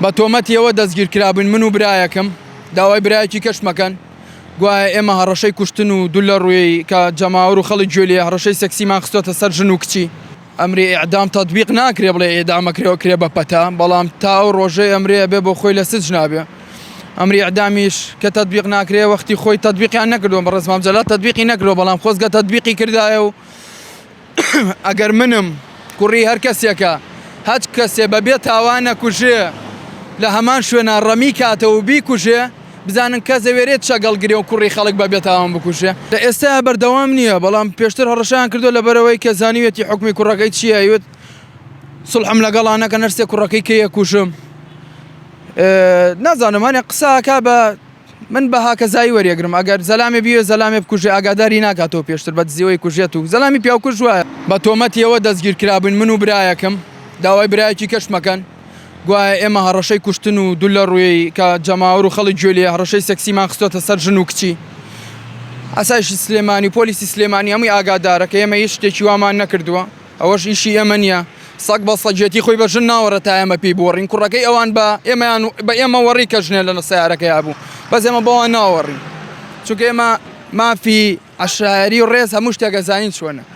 بە تۆمەتیەوە دەستگیر کرابووین من و برایەکەم داوای برایەکی کەشمەکەن گوایە ئێمە هەڕەشەی کوشتن و دوو لە ڕووی کە جەماوەر و خەڵک گوێ لێ هەڕەشەی سەکسیمان خستۆتە سەر ژن و کچی ئەمری ئیعدام تەطبیق ناکرێ بڵێ ئێدامەکرێەوە کرێ بە پەتا بەڵام تا ئەو ڕۆژەی ئەمرێ بێ بۆ خۆی لە سجن نابێ ئەمری ئیعدامیش کە تەطبیق ناکرێ وەختی خۆی تەطبیقیان نەکردووە بەڕێز مامجەلا تەطبیقی نەکردووە بەڵام خۆزگە تەطبیقی کردایە و ئەگەر منم کوڕی هەر کەسێکە هەچ کەسێ بەبێ تاوان نەکوژێ لە هەمان شوێنە ڕەمی کاتەوە بیکوژێ بزانن کە زەوێرێت شەگەڵگرێ و کوڕی خەڵک بەبێ تاوان بکوژێ لە ئێستا بەردەوام نییە بەڵام پێشتر هەڕەشیان کردو لەبەرەوەی کە زانیوێتی حکمی کوڕەکەی چییە ئەوێت سڵحم لەگەڵانەکە نەرسێ کوڕەکەی کەیە کوژم نازانم هەنێ قساکە بە من بە هاکەزایی وەریەگرم ئەگەر زەلامێ بیوێ زەلامێ بکوژێ ئاگاداری ناکاتەوە پێشتر بە دزیەوەی کوژێت و زەلامی پیاوکوژ وایە بە تۆمەتیەوە دەستگیر کرابووین من و برایەکەم داوای برایەکی کەشمەکەن گوایە ئێمە هەڕەشەی کوشتن و دوو لە ڕووی کە جەماوەر و خەڵک گوێ لێ هەڕەشەی سەکسیمان خستۆتە سەر ژن و کچی ئاسایشی سلێمانی پۆلیسی سلێمانی هەمووی ئاگادارە کە ئێمە هیچ شتێکی وامان نەکردووە ئەوەش ئیشی ئێمە نییە سەگ بە سەگێتی خۆی بە ژن ناوەڕە تا ئێمە پێی بۆڕین کوڕەکەی ئەوان بە ئێمە وەڕی کە ژنێ لە سیارەکەی هەبوو بەس ئێمە بەوان ناوەڕین چونکە ئێمە مافی عەشایری و ڕێز هەموو شتێکە زانین چۆنە